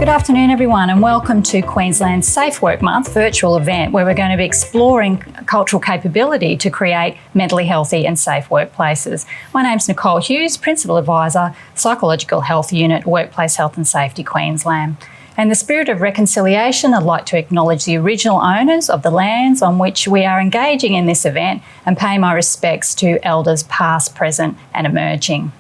Good afternoon everyone and welcome to Queensland's Safe Work Month virtual event where we're going to be exploring cultural capability to create mentally healthy and safe workplaces. My name's Nicole Hughes, Principal Advisor, Psychological Health Unit, Workplace Health and Safety Queensland. In the spirit of reconciliation, I'd like to acknowledge the original owners of the lands on which we are engaging in this event and pay my respects to elders past, present and emerging.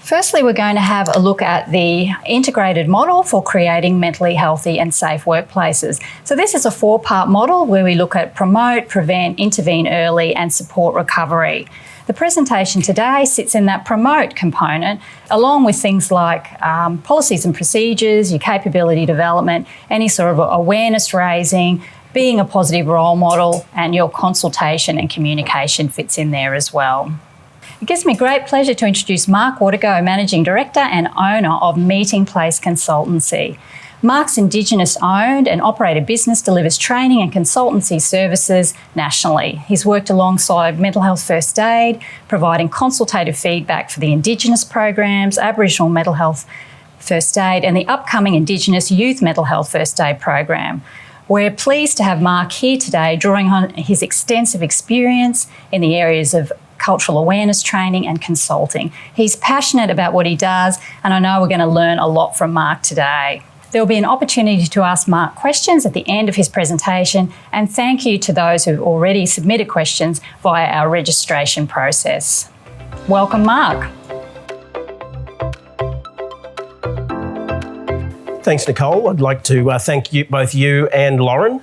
Firstly, we're going to have a look at the integrated model for creating mentally healthy and safe workplaces. So this is a four-part model where we look at promote, prevent, intervene early and support recovery. The presentation today sits in that promote component, along with things like policies and procedures, your capability development, any sort of awareness raising, being a positive role model, and your consultation and communication fits in there as well. It gives me great pleasure to introduce Mark Watego, Managing Director and owner of Meeting Place Consultancy. Mark's Indigenous-owned and operated business delivers training and consultancy services nationally. He's worked alongside mental health first aid, providing consultative feedback for the Indigenous programs, Aboriginal mental health first aid, and the upcoming Indigenous Youth Mental Health First Aid program. We're pleased to have Mark here today, drawing on his extensive experience in the areas of cultural awareness training and consulting. He's passionate about what he does, and I know we're going to learn a lot from Mark today. There will be an opportunity to ask Mark questions at the end of his presentation, and thank you to those who've already submitted questions via our registration process. Welcome, Mark. Thanks, Nicole. I'd like to thank both you and Lauren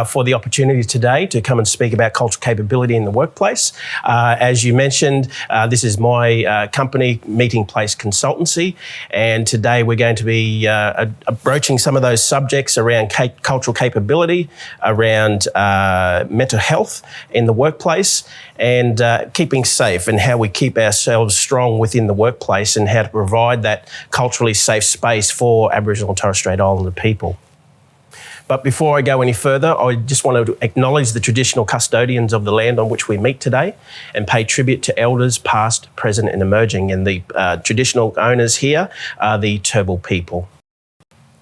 for the opportunity today to come and speak about cultural capability in the workplace. As you mentioned, this is my company, Meeting Place Consultancy, and today we're going to be broaching some of those subjects around cultural capability, around mental health in the workplace, and keeping safe and how we keep ourselves strong within the workplace and how to provide that culturally safe space for Aboriginal and Torres Strait Islander people. But before I go any further, I just want to acknowledge the traditional custodians of the land on which we meet today and pay tribute to elders past, present and emerging. And the traditional owners here are the Turrbal people.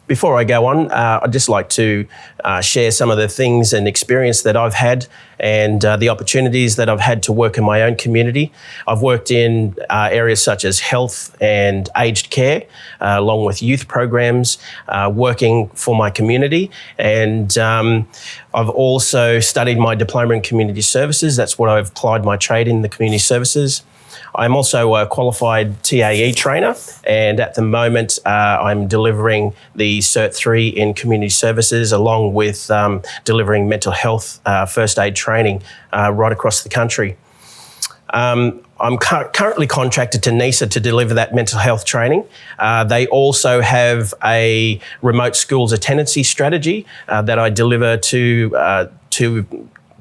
Before I go on, I'd just like to share some of the things and experience that I've had and the opportunities that I've had to work in my own community. I've worked in areas such as health and aged care, along with youth programs, working for my community. And I've also studied my diploma in community services. That's what I've applied my trade in, the community services. I'm also a qualified TAE trainer, and at the moment I'm delivering the Cert 3 in community services, along with delivering mental health first aid training right across the country. I'm currently contracted to NISA to deliver that mental health training. They also have a remote schools attendancy strategy that I deliver to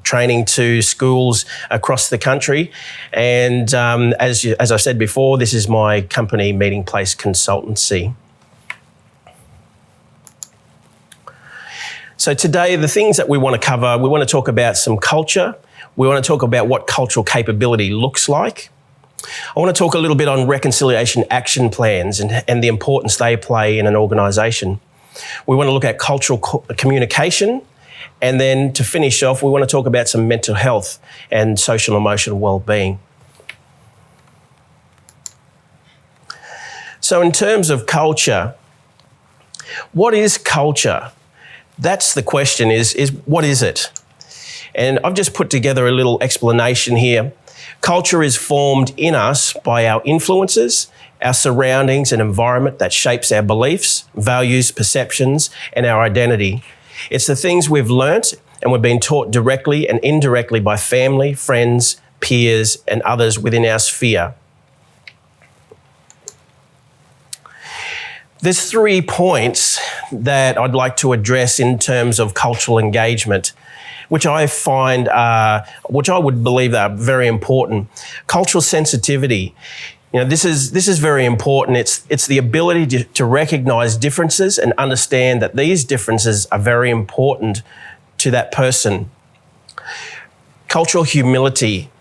training to schools across the country. And as I said before, this is my company, Meeting Place Consultancy. So today, the things that we want to cover, we want to talk about some culture. We want to talk about what cultural capability looks like. I want to talk a little bit on reconciliation action plans and the importance they play in an organisation. We want to look at cultural communication. And then to finish off, we want to talk about some mental health and social and emotional well-being. So in terms of culture, what is culture? That's the question, is what is it? And I've just put together a little explanation here. Culture is formed in us by our influences, our surroundings and environment that shapes our beliefs, values, perceptions, and our identity. It's the things we've learnt and we've been taught directly and indirectly by family, friends, peers, and others within our sphere. There's 3 points that I'd like to address in terms of cultural engagement, which I find, which I would believe are very important. Cultural sensitivity. You know, this is very important. It's the ability to recognise differences and understand that these differences are very important to that person. Cultural humility.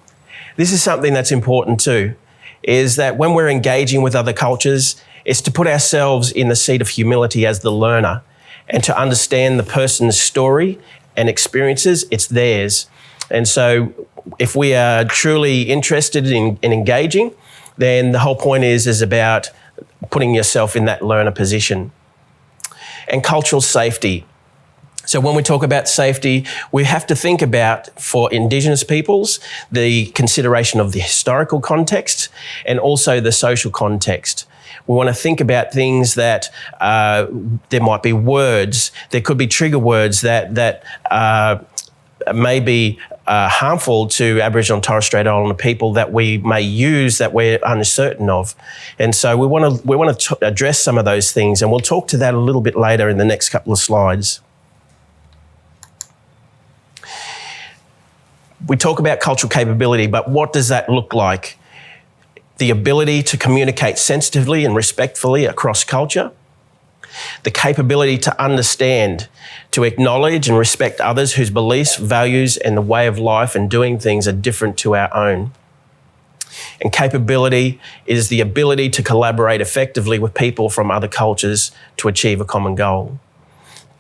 This is something that's important too, is that when we're engaging with other cultures, It's to put ourselves in the seat of humility as the learner and to understand the person's story and experiences. It's theirs. And so if we are truly interested in engaging, then the whole point is about putting yourself in that learner position. And cultural safety. So when we talk about safety, we have to think about, for Indigenous peoples, the consideration of the historical context and also the social context. We want to think about things that there might be words, there could be trigger words that may be harmful to Aboriginal and Torres Strait Islander people that we may use that we're uncertain of. And so we want to address some of those things, and we'll talk to that a little bit later in the next couple of slides. We talk about cultural capability, but what does that look like? The ability to communicate sensitively and respectfully across culture, the capability to understand, to acknowledge and respect others whose beliefs, values, and the way of life and doing things are different to our own. And capability is the ability to collaborate effectively with people from other cultures to achieve a common goal.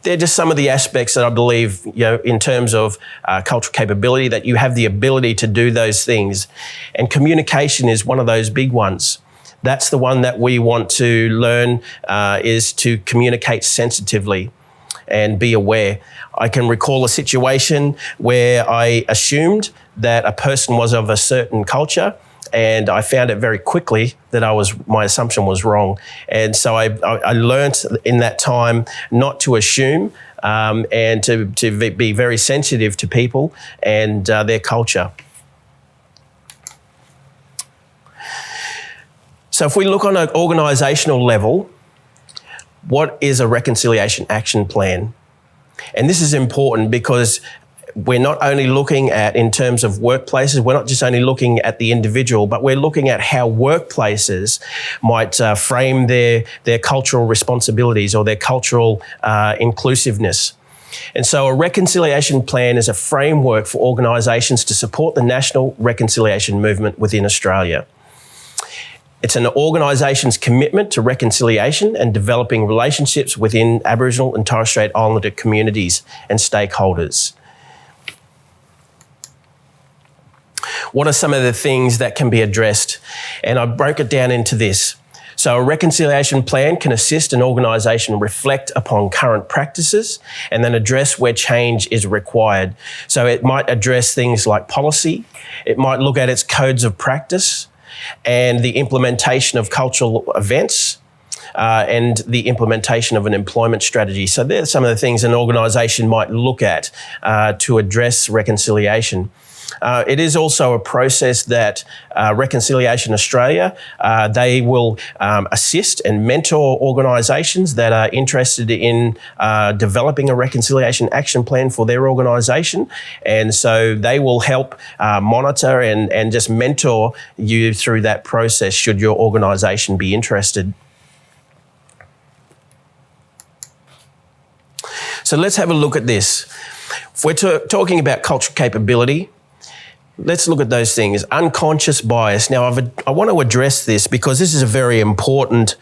They're just some of the aspects that I believe, in terms of cultural capability, that you have the ability to do those things. And communication is one of those big ones. That's the one that we want to learn, is to communicate sensitively and be aware. I can recall a situation where I assumed that a person was of a certain culture, and I found it very quickly that my assumption was wrong. And so I learnt in that time not to assume, and to be very sensitive to people and their culture. So if we look on an organisational level, what is a reconciliation action plan? And this is important because we're not only looking at, in terms of workplaces, we're not just only looking at the individual, but we're looking at how workplaces might frame their cultural responsibilities or their cultural inclusiveness. And so a reconciliation plan is a framework for organisations to support the national reconciliation movement within Australia. It's an organisation's commitment to reconciliation and developing relationships within Aboriginal and Torres Strait Islander communities and stakeholders. What are some of the things that can be addressed? And I broke it down into this. So a reconciliation plan can assist an organisation reflect upon current practices and then address where change is required. So it might address things like policy, it might look at its codes of practice and the implementation of cultural events, and the implementation of an employment strategy. So there's some of the things an organisation might look at to address reconciliation. It is also a process that Reconciliation Australia, they will assist and mentor organisations that are interested in developing a reconciliation action plan for their organisation. And so they will help monitor and just mentor you through that process should your organisation be interested. So let's have a look at this. If we're talking about cultural capability, let's look at those things. Unconscious bias. Now, I want to address this because this is a very important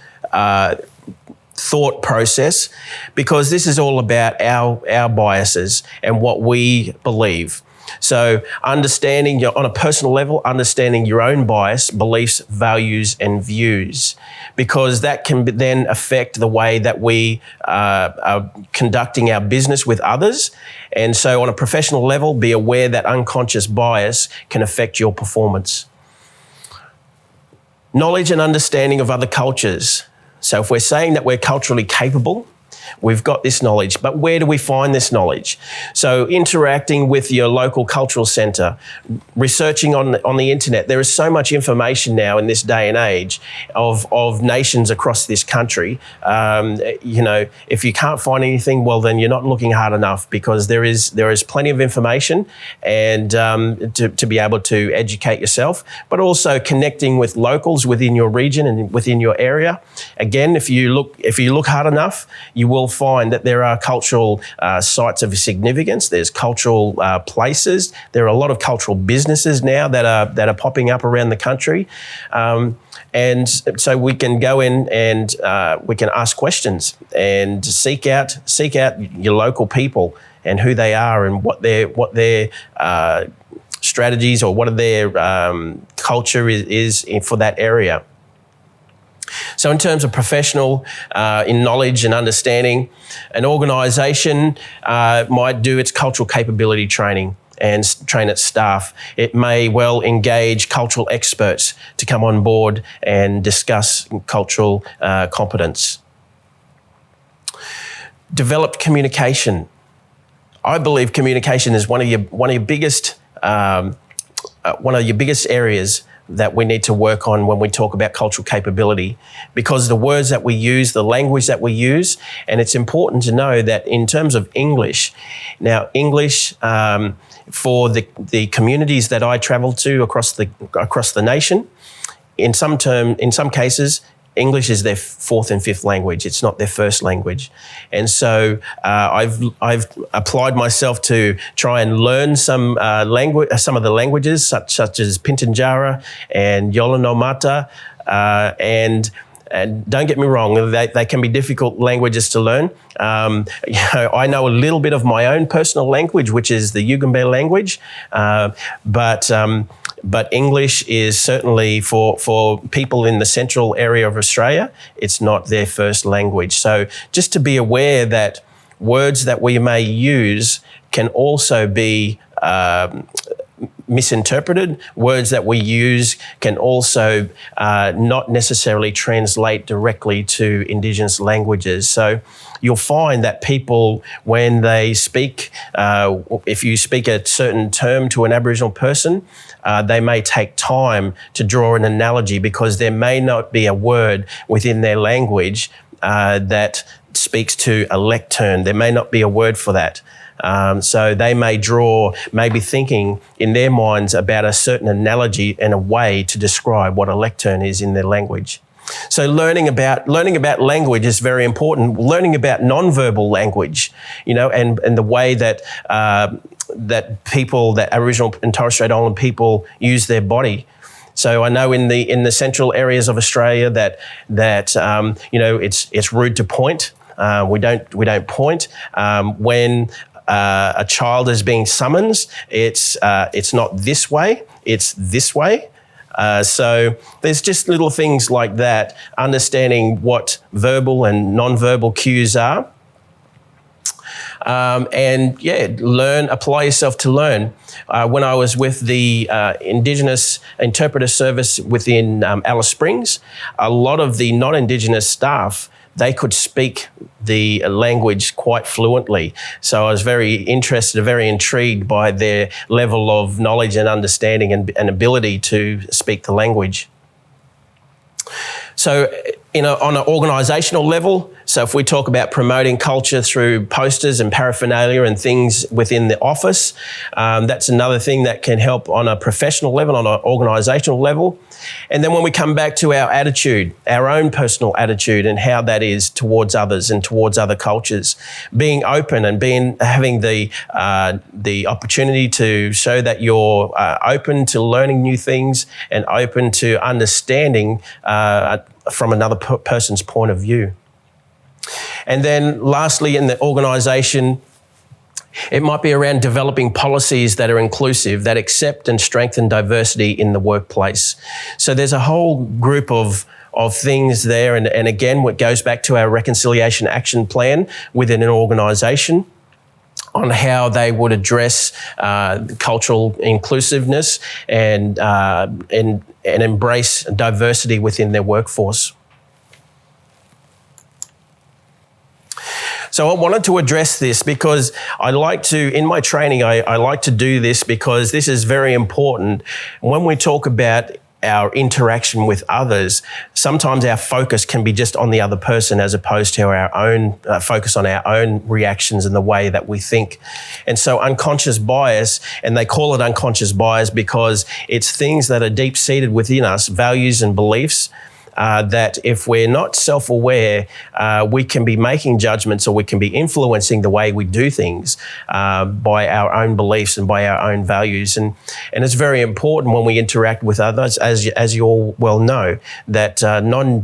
thought process, because this is all about our biases and what we believe. So understanding on a personal level, understanding your own bias, beliefs, values, and views, because that can then affect the way that we are conducting our business with others. And so on a professional level, be aware that unconscious bias can affect your performance. Knowledge and understanding of other cultures. So if we're saying that we're culturally capable, we've got this knowledge, but where do we find this knowledge? So interacting with your local cultural centre, researching on the internet. There is so much information now in this day and age of nations across this country. If you can't find anything, well, then you're not looking hard enough, because there is plenty of information, and to be able to educate yourself, but also connecting with locals within your region and within your area. Again, if you look hard enough, you will will find that there are cultural sites of significance. There's cultural places. There are a lot of cultural businesses now that are popping up around the country. And so we can go in and we can ask questions and seek out your local people and who they are and what their strategies or what their culture is for that area. So in terms of professional in knowledge and understanding, an organisation might do its cultural capability training and train its staff. It may well engage cultural experts to come on board and discuss cultural competence. Developed communication. I believe communication is one of your biggest areas that we need to work on when we talk about cultural capability, because the words that we use, the language that we use, and it's important to know that in terms of English, now English for the communities that I travel to across the nation, in some cases, English is their fourth and fifth language. It's not their first language. And so I've applied myself to try and learn some of the languages such as Pintinjara and Yolonomata. And don't get me wrong, they can be difficult languages to learn. I know a little bit of my own personal language, which is the Yugambeh language, but English is certainly for people in the central area of Australia, it's not their first language. So just to be aware that words that we may use can also be misinterpreted. Words that we use can also not necessarily translate directly to Indigenous languages. So you'll find that people, when they speak, if you speak a certain term to an Aboriginal person, they may take time to draw an analogy because there may not be a word within their language that speaks to a lectern. There may not be a word for that. So they may draw, maybe thinking in their minds about a certain analogy and a way to describe what a lectern is in their language. So learning about language is very important. Learning about non-verbal language, and the way that Aboriginal and Torres Strait Islander people use their body. So I know in the central areas of Australia that it's rude to point. We don't point when a child is being summoned. It's not this way. It's this way. So there's just little things like that, understanding what verbal and non-verbal cues are. Apply yourself to learn. When I was with the Indigenous Interpreter Service within Alice Springs, a lot of the non-Indigenous staff, they could speak the language quite fluently. So I was very interested, very intrigued by their level of knowledge and understanding and ability to speak the language. So, on an organisational level, so if we talk about promoting culture through posters and paraphernalia and things within the office, that's another thing that can help on a professional level, on an organisational level. And then when we come back to our attitude, our own personal attitude and how that is towards others and towards other cultures, being open and having the opportunity to show that you're open to learning new things and open to understanding from another person's point of view. And then lastly, in the organisation, it might be around developing policies that are inclusive, that accept and strengthen diversity in the workplace. So there's a whole group of things there. And again, what goes back to our reconciliation action plan within an organisation on how they would address cultural inclusiveness and embrace diversity within their workforce. So I wanted to address this because in my training, I like to do this because this is very important. When we talk about our interaction with others, sometimes our focus can be just on the other person as opposed to our own focus on our own reactions and the way that we think. And so unconscious bias, and they call it unconscious bias because it's things that are deep-seated within us, values and beliefs, that if we're not self-aware, we can be making judgments or we can be influencing the way we do things by our own beliefs and by our own values. And it's very important when we interact with others, as you all well know, that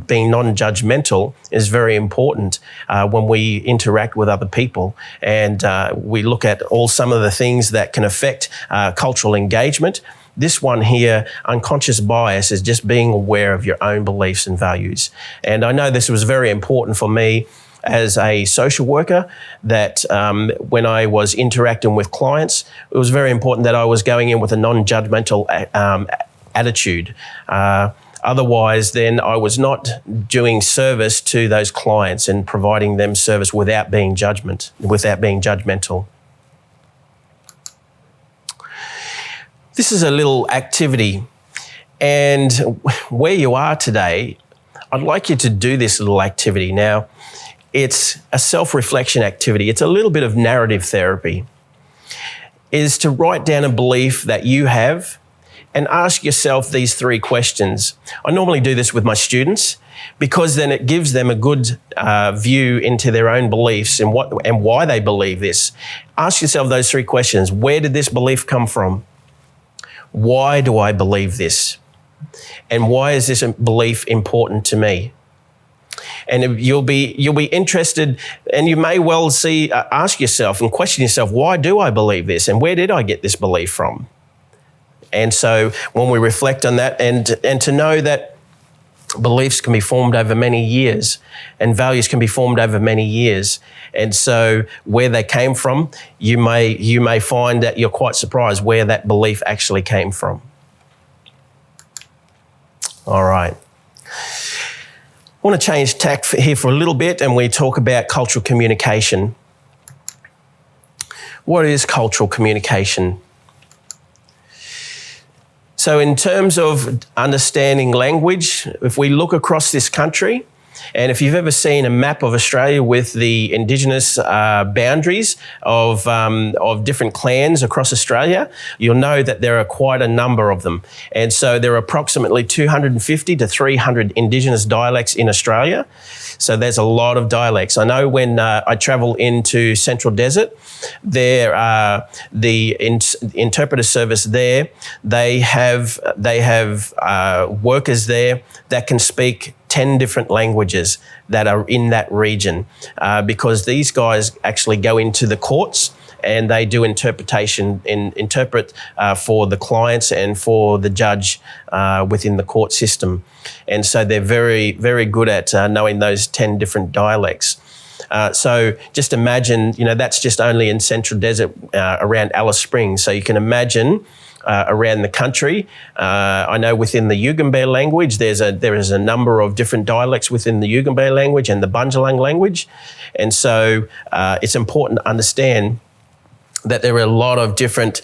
being non-judgmental is very important when we interact with other people. And we look at some of the things that can affect cultural engagement. This one here, unconscious bias, is just being aware of your own beliefs and values. And I know this was very important for me as a social worker, that when I was interacting with clients, it was very important that I was going in with a non-judgmental attitude. Otherwise, then I was not doing service to those clients and providing them service without being judgmental. This is a little activity, and where you are today, I'd like you to do this little activity. Now, it's a self-reflection activity. It's a little bit of narrative therapy. It is to write down a belief that you have and ask yourself these 3 questions. I normally do this with my students because then it gives them a good view into their own beliefs and why they believe this. Ask yourself those 3 questions. Where did this belief come from? Why do I believe this? And why is this belief important to me? And you'll be interested, and you may well ask yourself and question yourself, why do I believe this? And where did I get this belief from? And so when we reflect on that, and to know that beliefs can be formed over many years and values can be formed over many years. And so where they came from, you may find that you're quite surprised where that belief actually came from. All right. I want to change tack here for a little bit, and we talk about cultural communication. What is cultural communication? So in terms of understanding language, if we look across this country, and if you've ever seen a map of Australia with the Indigenous boundaries of different clans across Australia, you'll know that there are quite a number of them. And so there are approximately 250 to 300 Indigenous dialects in Australia. So there's a lot of dialects. I know when I travel into Central Desert, there the interpreter service there, they have workers there that can speak 10 different languages that are in that region because these guys actually go into the courts and they do interpret for the clients and for the judge within the court system. And so they're very, very good at knowing those 10 different dialects. So just imagine, that's just only in Central Desert around Alice Springs. So you can imagine around the country. I know within the Yugambeh language, there is a number of different dialects within the Yugambeh language and the Bundjalung language. And so it's important to understand that there are a lot of different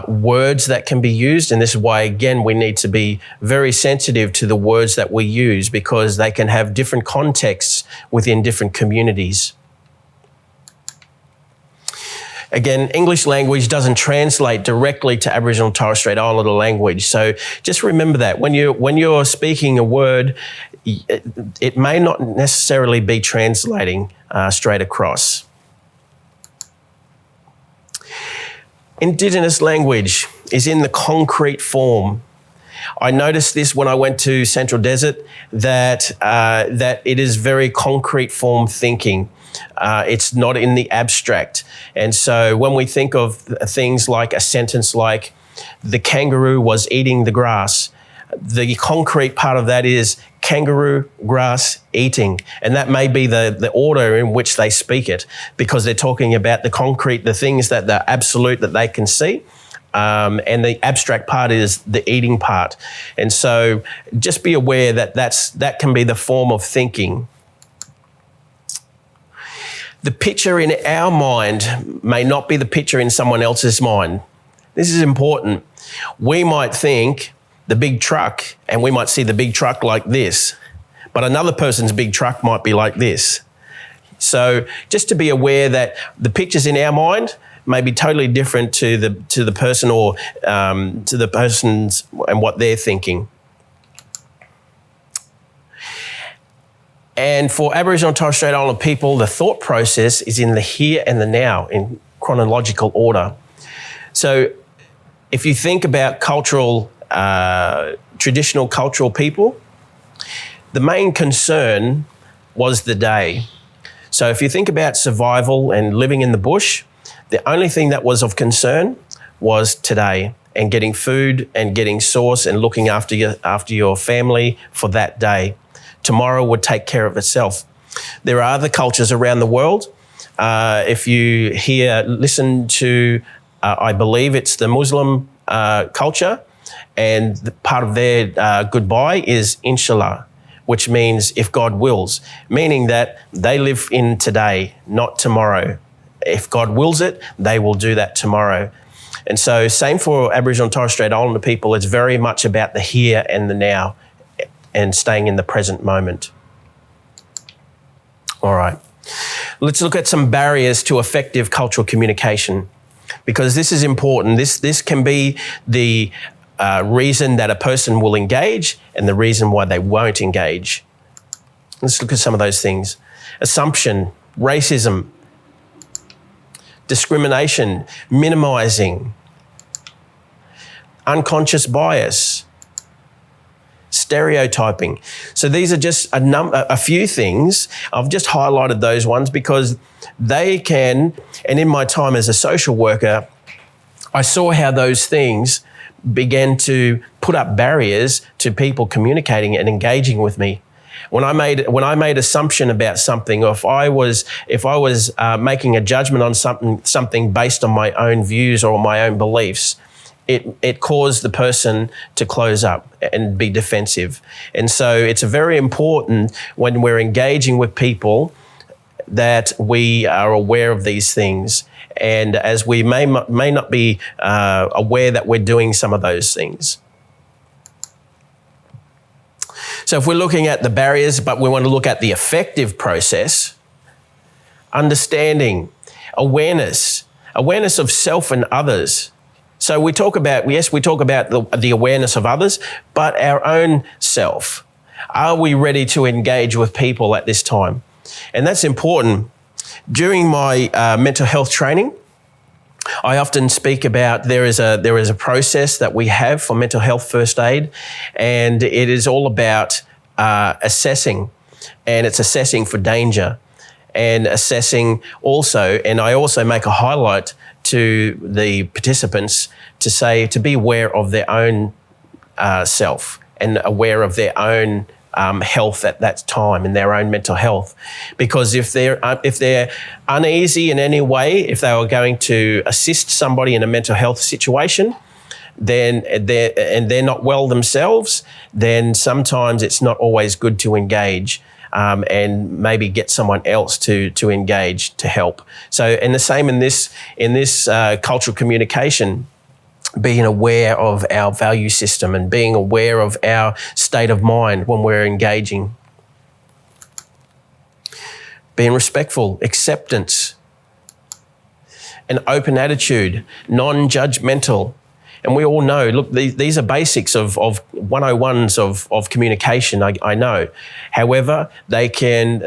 words that can be used. And this is why, again, we need to be very sensitive to the words that we use because they can have different contexts within different communities. Again, English language doesn't translate directly to Aboriginal and Torres Strait Islander language. So just remember that when you're speaking a word, it may not necessarily be translating straight across. Indigenous language is in the concrete form. I noticed this when I went to Central Desert, that it is very concrete form thinking. It's not in the abstract. And so when we think of things like a sentence like, the kangaroo was eating the grass, the concrete part of that is kangaroo, grass, eating. And that may be the order in which they speak it because they're talking about the concrete, the things that they're absolute that they can see. And the abstract part is the eating part. And so just be aware that can be the form of thinking. The picture in our mind may not be the picture in someone else's mind. This is important. We might think the big truck, and we might see the big truck like this, but another person's big truck might be like this. So just to be aware that the pictures in our mind may be totally different to the person or to the person's and what they're thinking. And for Aboriginal and Torres Strait Islander people, the thought process is in the here and the now in chronological order. So if you think about traditional cultural people, the main concern was the day. So if you think about survival and living in the bush, the only thing that was of concern was today and getting food and getting source and looking after your family for that day. Tomorrow would take care of itself. There are other cultures around the world. If you listen to, I believe it's the Muslim culture, and part of their goodbye is inshallah, which means if God wills, meaning that they live in today, not tomorrow. If God wills it, they will do that tomorrow. And so same for Aboriginal and Torres Strait Islander people, it's very much about the here and the now and staying in the present moment. All right, let's look at some barriers to effective cultural communication, because this is important. This can be the reason that a person will engage and the reason why they won't engage. Let's look at some of those things. Assumption, racism, discrimination, minimising, unconscious bias, stereotyping. So these are just a few things. I've just highlighted those ones because they can, and in my time as a social worker, I saw how those things began to put up barriers to people communicating and engaging with me. When I made assumption about something, or if I was making a judgment on something based on my own views or my own beliefs, it caused the person to close up and be defensive. And so it's very important when we're engaging with people that we are aware of these things, and as we may not be aware that we're doing some of those things. So if we're looking at the barriers, but we want to look at the effective process, understanding, awareness of self and others. So we talk about the awareness of others, but our own self. Are we ready to engage with people at this time? And that's important. During my mental health training, I often speak about there is a process that we have for mental health first aid, and it is all about assessing, and it's assessing for danger and assessing also, and I also make a highlight to the participants to be aware of their own self and aware of their own health at that time and their own mental health, because if they're uneasy in any way, if they are going to assist somebody in a mental health situation, then they're not well themselves, then sometimes it's not always good to engage and maybe get someone else to engage to help. So, and the same in this cultural communication. Being aware of our value system and being aware of our state of mind when we're engaging. Being respectful, acceptance, an open attitude, non-judgmental. And we all know, look, these are basics of 101s of communication, I know. However, they can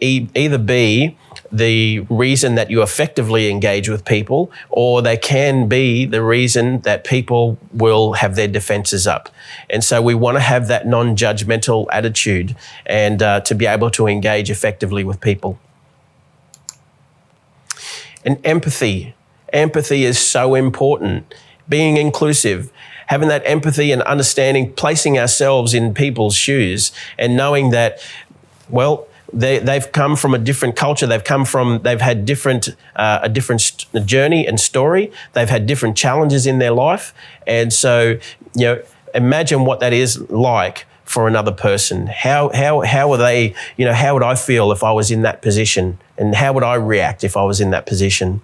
either be the reason that you effectively engage with people, or they can be the reason that people will have their defenses up. And so we want to have that non-judgmental attitude and to be able to engage effectively with people. And empathy. Empathy is so important. Being inclusive, having that empathy and understanding, placing ourselves in people's shoes and knowing that, well, they've come from a different culture. They've had a different journey and story. They've had different challenges in their life. And so, imagine what that is like for another person. How are they, how would I feel if I was in that position? And how would I react if I was in that position?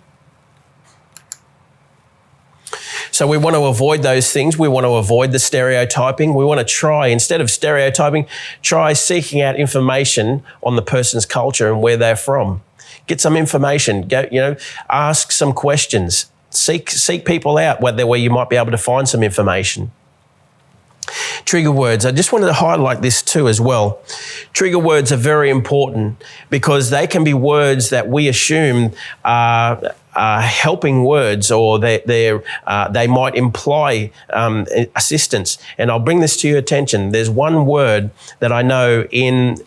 So we want to avoid those things. We want to avoid the stereotyping. We want to try, instead of stereotyping, try seeking out information on the person's culture and where they're from. Get some information. Go, ask some questions. Seek people out where you might be able to find some information. Trigger words. I just wanted to highlight this too as well. Trigger words are very important because they can be words that we assume are helping words, or they might imply assistance. And I'll bring this to your attention. There's one word that I know in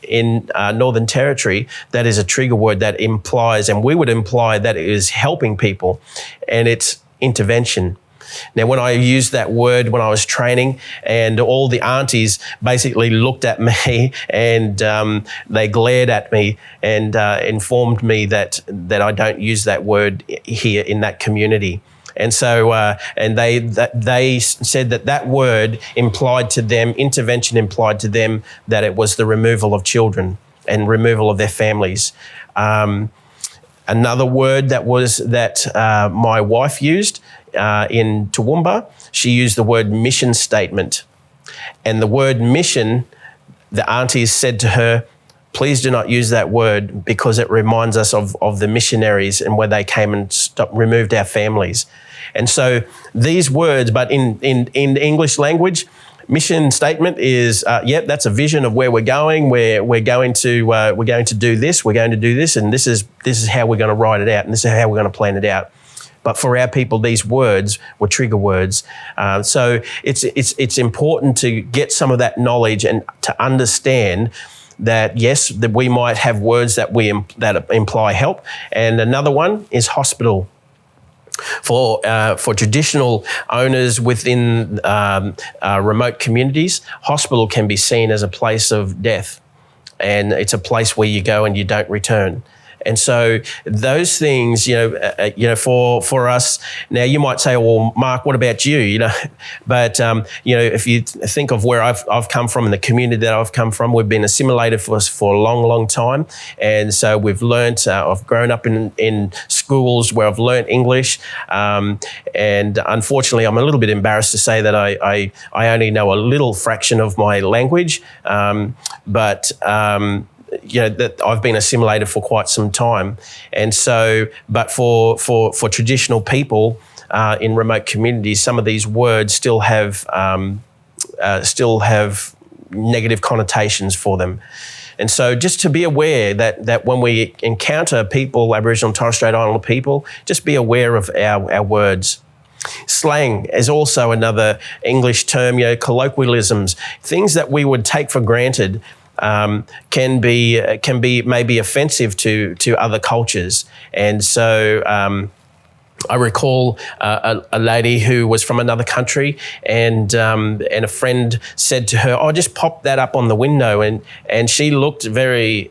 Northern Territory that is a trigger word that implies, and we would imply that it is helping people, and it's intervention. Now, when I used that word when I was training, and all the aunties basically looked at me and they glared at me and informed me that I don't use that word here in that community. And so, and they said that word implied to them, intervention implied to them that it was the removal of children and removal of their families. Another word that my wife used in Toowoomba, she used the word mission statement. And the word mission, the aunties said to her, please do not use that word because it reminds us of the missionaries and where they came and removed our families. And so these words, but in English language, mission statement is, that's a vision of where we're going. We're going to do this. We're going to do this, and this is how we're going to write it out, and this is how we're going to plan it out. But for our people, these words were trigger words. So it's important to get some of that knowledge and to understand that yes, that we might have words that imply help, and another one is hospital. For traditional owners within remote communities, hospital can be seen as a place of death, and it's a place where you go and you don't return. And so those things, for us now, you might say, well, Mark, what about you? But if you think of where I've come from and the community that I've come from, we've been assimilated for a long, long time, and so we've learnt. I've grown up in schools where I've learnt English, and unfortunately, I'm a little bit embarrassed to say that I only know a little fraction of my language, that I've been assimilated for quite some time. And so, but for traditional people in remote communities, some of these words still have negative connotations for them. And so just to be aware that when we encounter people, Aboriginal and Torres Strait Islander people, just be aware of our words. Slang is also another English term, colloquialisms, things that we would take for granted can be maybe offensive to other cultures. And so I recall a lady who was from another country, and a friend said to her, "Oh, just pop that up on the window," and she looked very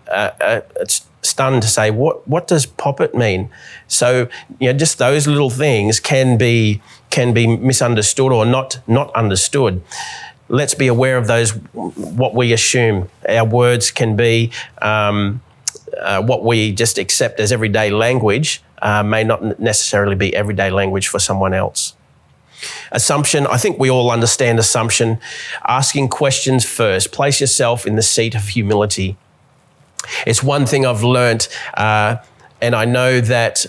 stunned to say, "What does pop it mean?" So just those little things can be misunderstood or not understood. Let's be aware of those, what we assume. Our words can be what we just accept as everyday language may not necessarily be everyday language for someone else. Assumption, I think we all understand assumption. Asking questions first. Place yourself in the seat of humility. It's one thing I've learnt, and I know that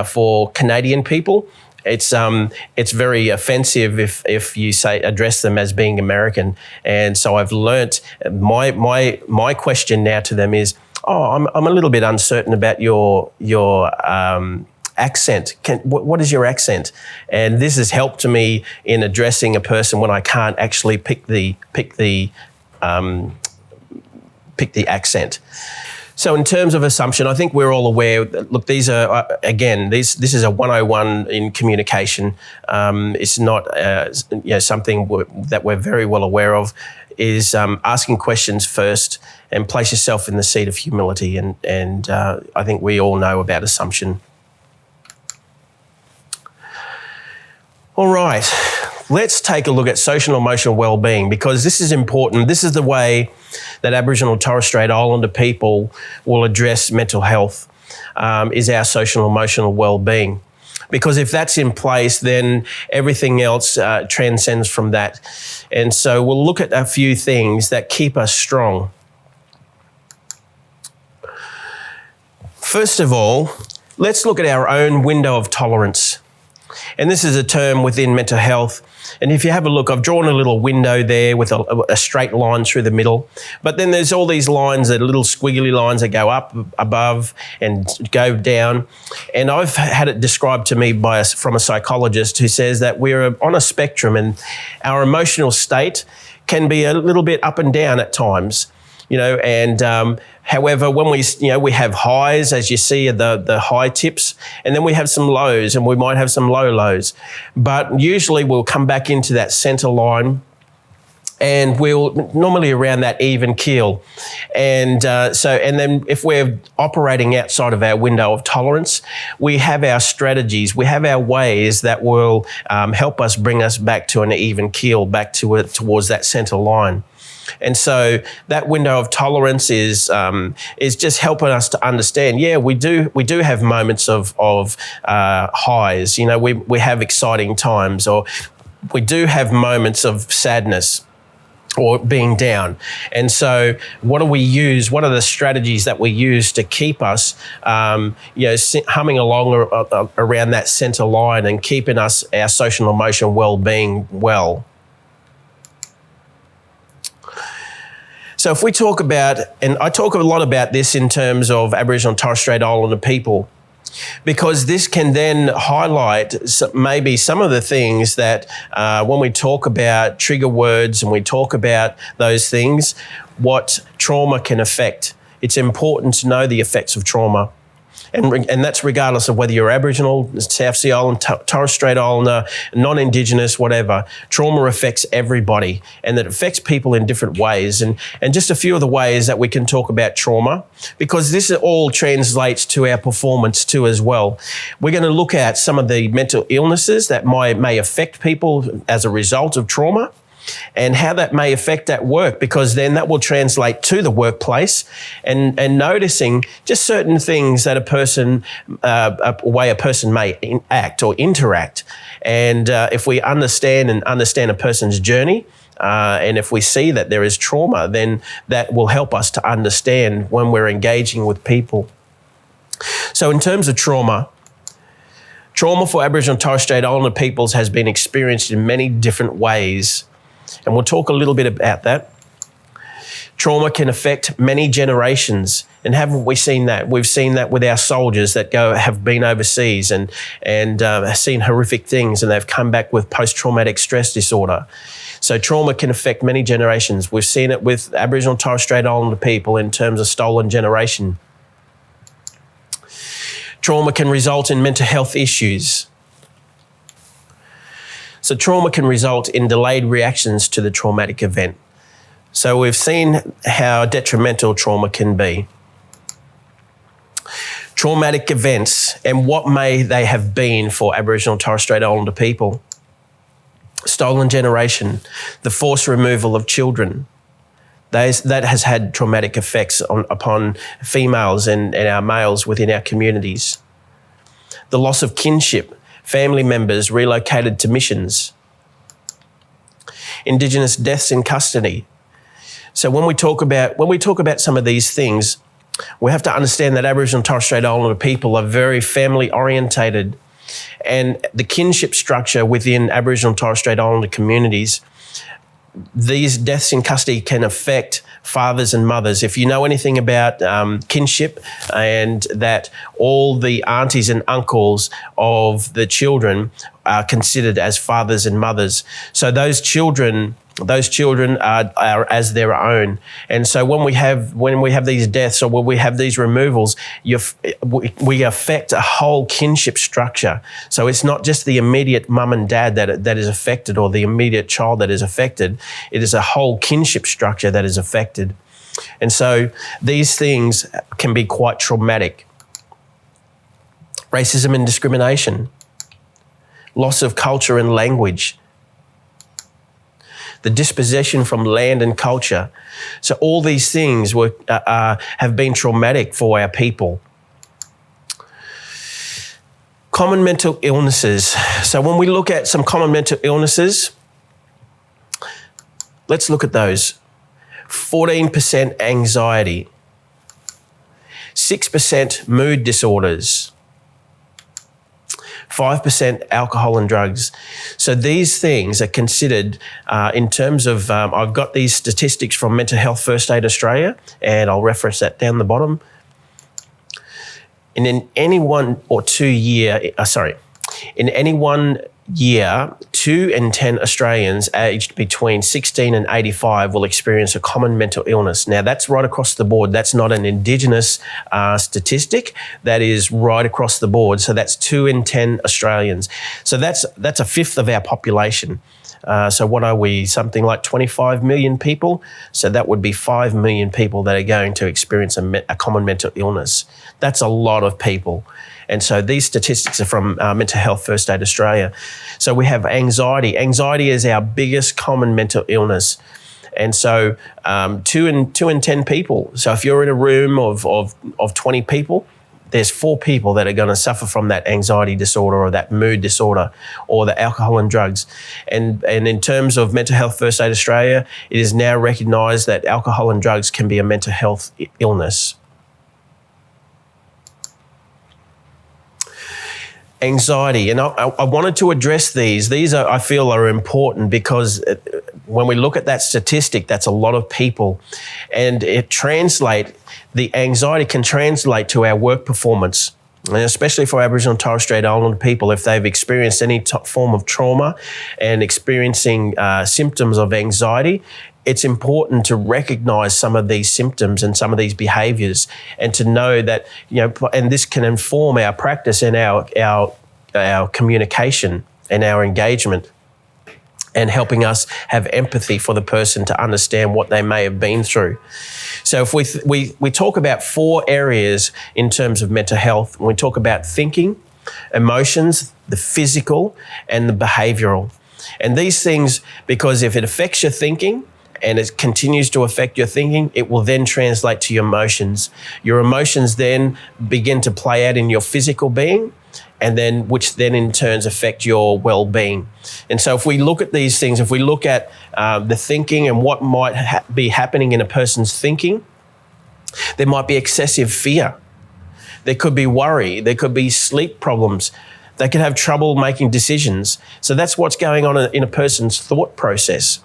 for Canadian people, it's very offensive if you address them as being American. And so I've learnt, my question now to them is, I'm a little bit uncertain about your accent. What is your accent? And this has helped to me in addressing a person when I can't actually pick the accent. So in terms of assumption, I think we're all aware that, look, these are, again, this is a 101 in communication. It's not something that we're very well aware of, is asking questions first and place yourself in the seat of humility. And I think we all know about assumption. All right, let's take a look at social and emotional well-being, because this is important. This is the way that Aboriginal and Torres Strait Islander people will address mental health, is our social and emotional well-being. Because if that's in place, then everything else transcends from that. And so we'll look at a few things that keep us strong. First of all, let's look at our own window of tolerance. And this is a term within mental health And if you have a look, I've drawn a little window there with a straight line through the middle. But then there's all these lines, that are little squiggly lines that go up, above, and go down. And I've had it described to me from a psychologist who says that we're on a spectrum, and our emotional state can be a little bit up and down at times. And however, when we have highs, as you see the high tips, and then we have some lows, and we might have some low lows. But usually we'll come back into that center line, and we'll normally around that even keel. And then if we're operating outside of our window of tolerance, we have our strategies, we have our ways that will help us bring us back to an even keel, back towards that center line. And so that window of tolerance is just helping us to understand. Yeah, we do have moments of highs. We have exciting times, or we do have moments of sadness or being down. And so what do we use? What are the strategies that we use to keep us humming along around that center line and keeping us, our social and emotional well-being well? So if we talk about, and I talk a lot about this in terms of Aboriginal and Torres Strait Islander people, because this can then highlight maybe some of the things that when we talk about trigger words and we talk about those things, what trauma can affect. It's important to know the effects of trauma. And that's regardless of whether you're Aboriginal, South Sea Island, Torres Strait Islander, non-Indigenous, whatever. Trauma affects everybody, and it affects people in different ways. And just a few of the ways that we can talk about trauma, because this all translates to our performance too as well. We're going to look at some of the mental illnesses that may affect people as a result of trauma, and how that may affect at work, because then that will translate to the workplace, and noticing just certain things that a way a person may act or interact. And if we understand a person's journey, and if we see that there is trauma, then that will help us to understand when we're engaging with people. So in terms of trauma for Aboriginal and Torres Strait Islander peoples has been experienced in many different ways. And we'll talk a little bit about that. Trauma can affect many generations. And haven't we seen that? We've seen that with our soldiers that have been overseas and have seen horrific things, and they've come back with post-traumatic stress disorder. So trauma can affect many generations. We've seen it with Aboriginal and Torres Strait Islander people in terms of stolen generation. Trauma can result in mental health issues. So trauma can result in delayed reactions to the traumatic event. So we've seen how detrimental trauma can be. Traumatic events, and what may they have been for Aboriginal and Torres Strait Islander people. Stolen generation, the forced removal of children. That has had traumatic effects upon females and our males within our communities. The loss of kinship, family members relocated to missions. Indigenous deaths in custody. So when we talk about some of these things, we have to understand that Aboriginal and Torres Strait Islander people are very family orientated, and the kinship structure within Aboriginal and Torres Strait Islander communities, these deaths in custody can affect fathers and mothers. If you know anything about kinship, and that all the aunties and uncles of the children are considered as fathers and mothers. So those children are as their own. And so when we have these deaths, or when we have these removals, we affect a whole kinship structure. So it's not just the immediate mum and dad that is affected, or the immediate child that is affected. It is a whole kinship structure that is affected. And so these things can be quite traumatic. Racism and discrimination, loss of culture and language, the dispossession from land and culture. So all these things have been traumatic for our people. Common mental illnesses. So when we look at some common mental illnesses, let's look at those. 14% anxiety, 6% mood disorders, 5% alcohol and drugs. So these things are considered in terms of, I've got these statistics from Mental Health First Aid Australia, and I'll reference that down the bottom. And in any 1 or 2 year, in any 1 year, 2 in 10 Australians aged between 16 and 85 will experience a common mental illness. Now, that's right across the board. That's not an Indigenous statistic. That is right across the board. So that's 2 in 10 Australians. So that's a fifth of our population. So what are we? Something like 25 million people. So that would be 5 million people that are going to experience a common mental illness. That's a lot of people. And so these statistics are from Mental Health First Aid Australia. So we have anxiety. Anxiety is our biggest common mental illness. And so 2 in 10 people. So if you're in a room of 20 people, there's 4 people that are going to suffer from that anxiety disorder or that mood disorder or the alcohol and drugs. And in terms of Mental Health First Aid Australia, it is now recognised that alcohol and drugs can be a mental health illness. Anxiety, and I wanted to address these. These are, I feel, are important because when we look at that statistic, that's a lot of people, and the anxiety can translate to our work performance, and especially for Aboriginal and Torres Strait Islander people, if they've experienced any form of trauma and experiencing symptoms of anxiety. It's important to recognise some of these symptoms and some of these behaviours, and to know that, and this can inform our practice and our communication and our engagement, and helping us have empathy for the person to understand what they may have been through. So if we talk about 4 areas in terms of mental health, we talk about thinking, emotions, the physical, and the behavioural. And these things, because if it affects your thinking, and it continues to affect your thinking, it will then translate to your emotions. Your emotions then begin to play out in your physical being, and then which then in turns affect your well-being. And so if we look at these things, if we look at the thinking and what might be happening in a person's thinking, there might be excessive fear. There could be worry. There could be sleep problems. They could have trouble making decisions. So that's what's going on in a person's thought process.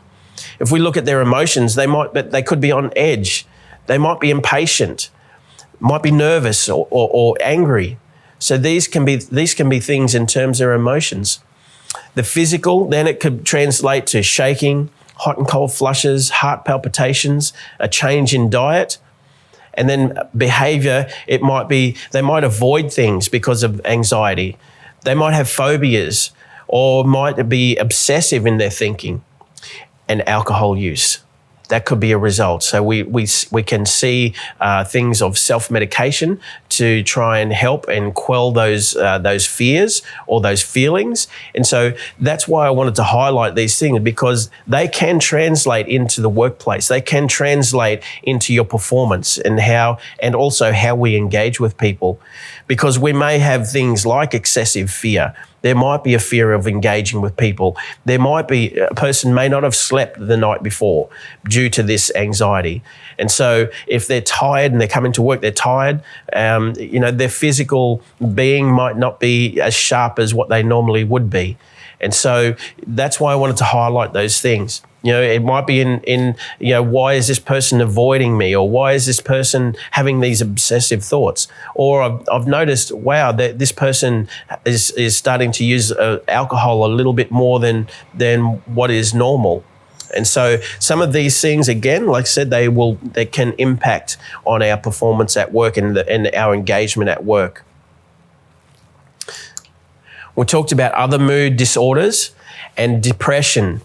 If we look at their emotions, they could be on edge. They might be impatient, might be nervous or angry. So these can be things in terms of their emotions. The physical, then it could translate to shaking, hot and cold flushes, heart palpitations, a change in diet. And then behaviour, they might avoid things because of anxiety. They might have phobias or might be obsessive in their thinking. And alcohol use, that could be a result. So we can see things of self-medication to try and help and quell those fears or those feelings. And so that's why I wanted to highlight these things, because they can translate into the workplace. They can translate into your performance and also how we engage with people, because we may have things like excessive fear. There might be a fear of engaging with people. There might be a person may not have slept the night before due to this anxiety. And so if they're tired and they're coming to work, they're tired, their physical being might not be as sharp as what they normally would be. And so that's why I wanted to highlight those things. It might be in why is this person avoiding me, or why is this person having these obsessive thoughts? Or I've noticed, wow, that this person is starting to use alcohol a little bit more than what is normal. And so some of these things, again, like I said, they can impact on our performance at work and our engagement at work. We talked about other mood disorders and depression,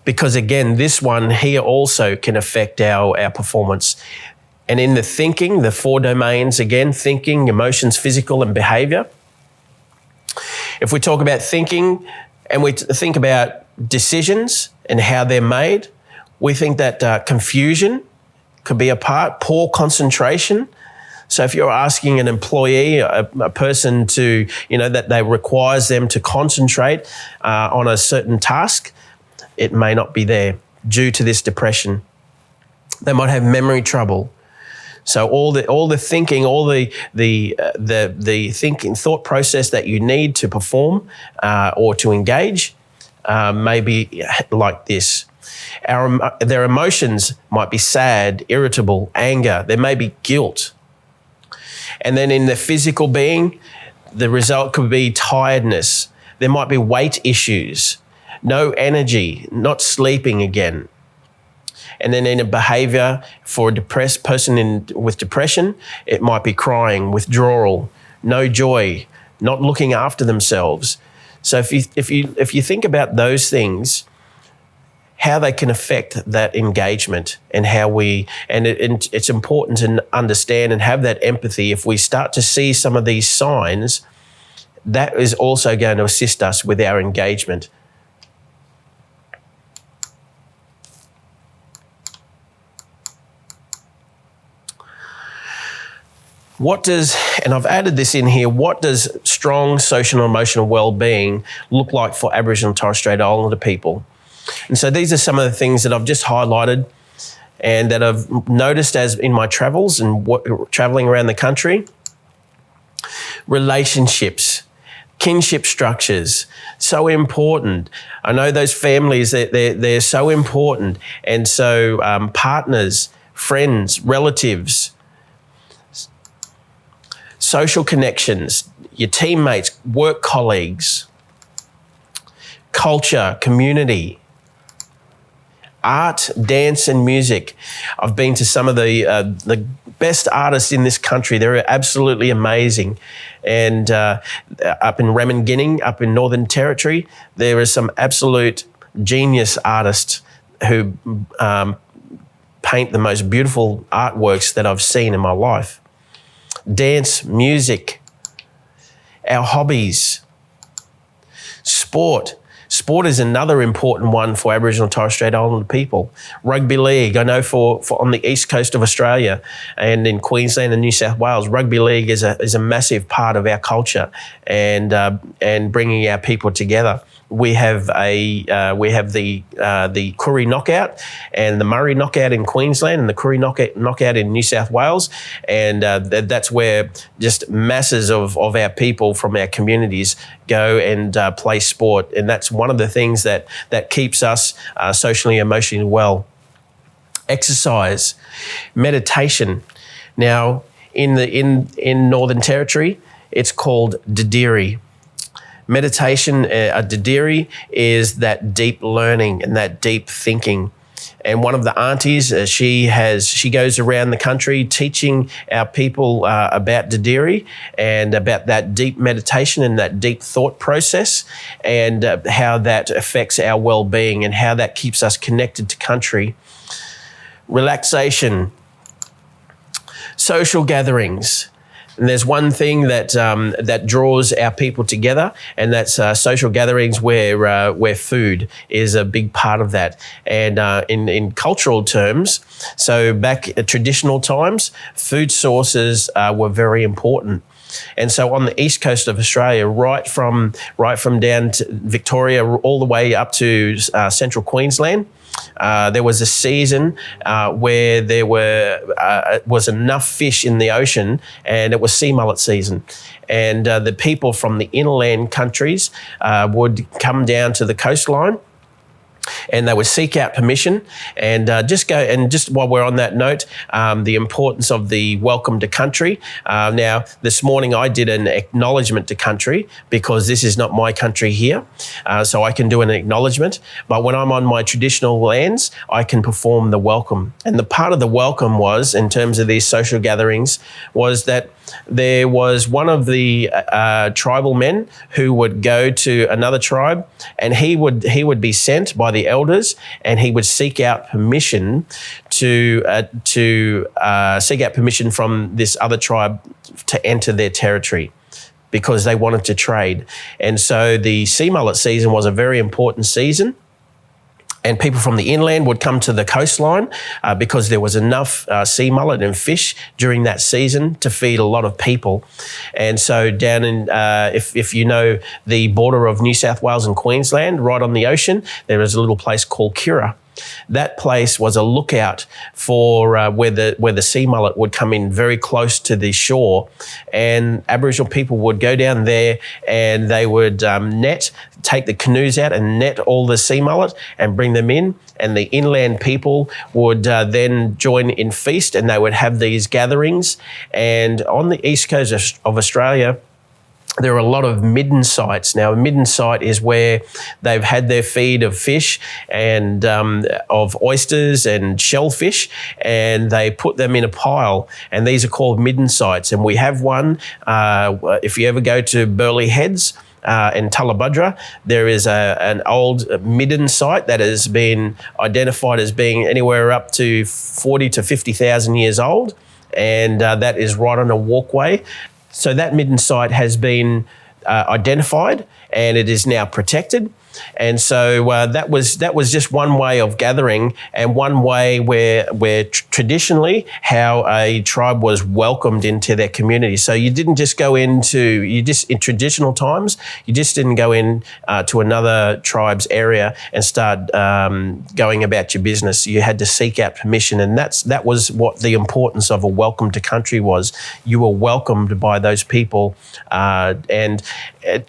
because again, this one here also can affect our performance. And in the thinking, the 4 domains, again, thinking, emotions, physical, and behaviour. If we talk about thinking and we think about decisions and how they're made, we think that confusion could be a part, poor concentration. So if you're asking an employee, a person to, that requires them to concentrate on a certain task, it may not be there due to this depression. They might have memory trouble. So all the thinking, all the thinking thought process that you need to perform or to engage may be like this. Their emotions might be sad, irritable, anger. There may be guilt. And then in the physical being, the result could be tiredness. There might be weight issues, no energy, not sleeping again. And then in a behaviour for a depressed person with depression, it might be crying, withdrawal, no joy, not looking after themselves. So if you think about those things, how they can affect that engagement and it's important to understand and have that empathy. If we start to see some of these signs, that is also going to assist us with our engagement. And I've added this in here, what does strong social and emotional well-being look like for Aboriginal and Torres Strait Islander people? And so these are some of the things that I've just highlighted and that I've noticed as in my travels and traveling around the country. Relationships, kinship structures, so important. I know those families, they're so important. And so partners, friends, relatives, social connections, your teammates, work colleagues, culture, community, art, dance and music. I've been to some of the best artists in this country. They're absolutely amazing. And up in Ramingining, up in Northern Territory, there are some absolute genius artists who paint the most beautiful artworks that I've seen in my life. Dance, music, our hobbies, sport. Sport is another important one for Aboriginal and Torres Strait Islander people. Rugby league, I know for on the east coast of Australia and in Queensland and New South Wales, rugby league is a massive part of our culture and bringing our people together. We have the Koori knockout and the Murray knockout in Queensland and the Koori knockout in New South Wales, and that's where just masses of our people from our communities go and play sport, and that's one of the things that keeps us socially and emotionally well. Exercise, meditation. Now in Northern Territory, it's called Didiri. Meditation, Didiri, is that deep learning and that deep thinking. And one of the aunties, she goes around the country teaching our people about Didiri and about that deep meditation and that deep thought process and how that affects our well-being and how that keeps us connected to country. Relaxation, social gatherings. And there's one thing that draws our people together, and that's social gatherings where food is a big part of that. And in cultural terms, so back at traditional times, food sources were very important. And so on the east coast of Australia, right from down to Victoria, all the way up to central Queensland, there was a season where there was enough fish in the ocean, and it was sea mullet season. And the people from the inland countries would come down to the coastline, and they would seek out permission and just while we're on that note, the importance of the welcome to country. Now, this morning I did an acknowledgement to country because this is not my country here, so I can do an acknowledgement. But when I'm on my traditional lands, I can perform the welcome. And the part of the welcome was, in terms of these social gatherings, was that there was one of the tribal men who would go to another tribe, and he would be sent by the elders, and he would seek out permission seek out permission from this other tribe to enter their territory, because they wanted to trade. And so the sea mullet season was a very important season. And people from the inland would come to the coastline because there was enough sea mullet and fish during that season to feed a lot of people. And so down in, if you know the border of New South Wales and Queensland, right on the ocean, there is a little place called Kira. That place was a lookout for where the sea mullet would come in very close to the shore, and Aboriginal people would go down there and they would take the canoes out and net all the sea mullet and bring them in, and the inland people would then join in feast, and they would have these gatherings. And on the east coast of Australia, there are a lot of midden sites. Now, a midden site is where they've had their feed of fish and of oysters and shellfish, and they put them in a pile, and these are called midden sites. And we have one, if you ever go to Burleigh Heads, in Tullabudra, there is an old midden site that has been identified as being anywhere up to 40 to 50,000 years old, and that is right on a walkway. So that midden site has been identified, and it is now protected. And so that was just one way of gathering, and one way where traditionally how a tribe was welcomed into their community. So you didn't just go in traditional times, you just didn't go in to another tribe's area and start going about your business. You had to seek out permission, and that was what the importance of a welcome to country was. You were welcomed by those people, and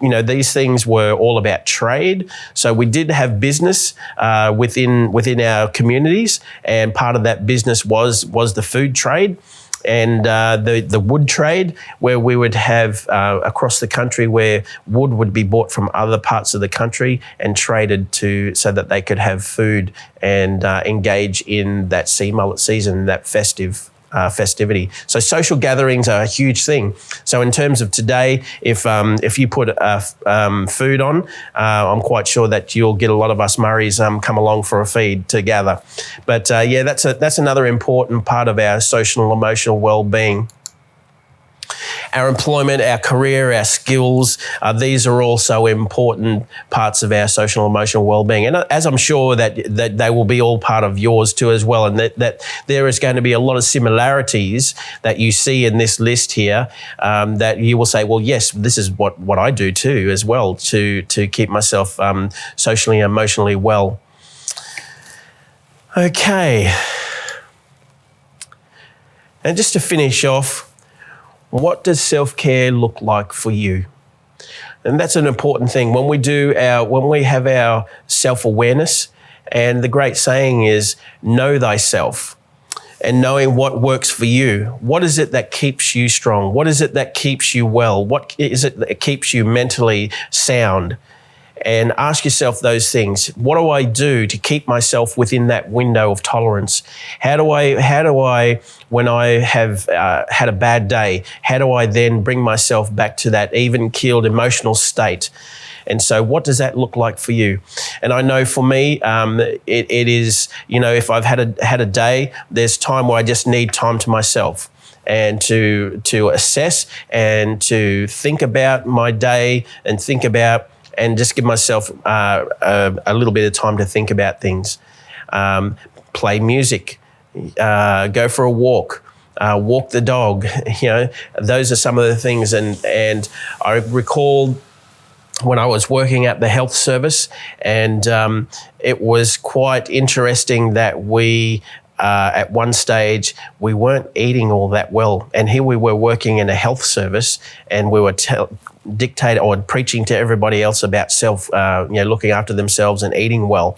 these things were all about trade. So we did have business within our communities, and part of that business was the food trade and the wood trade, where we would have across the country where wood would be bought from other parts of the country and traded so that they could have food and engage in that sea mullet season, that festivity. So social gatherings are a huge thing. So in terms of today, if you put food on, I'm quite sure that you'll get a lot of us Murrays come along for a feed to gather. But that's another important part of our social and emotional well-being. Our employment, our career, our skills, these are also important parts of our social and emotional well-being. And as I'm sure that they will be all part of yours too as well, and that there is going to be a lot of similarities that you see in this list here, that you will say, well, yes, this is what I do too as well to keep myself socially and emotionally well. Okay. And just to finish off, what does self-care look like for you? And that's an important thing. When we have our self-awareness, and the great saying is, know thyself, and knowing what works for you. What is it that keeps you strong? What is it that keeps you well? What is it that keeps you mentally sound? And ask yourself those things. What do I do to keep myself within that window of tolerance? How do I, when I have had a bad day, how do I then bring myself back to that even-keeled emotional state? And so what does that look like for you? And I know for me, it is, if I've had a day, there's time where I just need time to myself, and to assess and to think about my day and just give myself a little bit of time to think about things. Play music, go for a walk, walk the dog. Those are some of the things. And I recall when I was working at the health service, and it was quite interesting that we, at one stage, we weren't eating all that well. And here we were working in a health service, and we were dictating or preaching to everybody else about looking after themselves and eating well.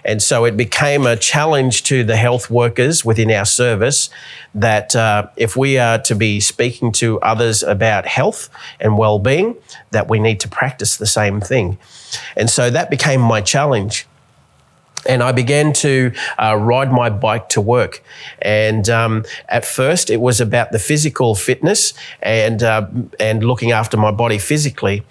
And so it became a challenge to the health workers within our service that if we are to be speaking to others about health and well-being, that we need to practice the same thing. And so that became my challenge. And I began to ride my bike to work. And at first it was about the physical fitness and looking after my body physically.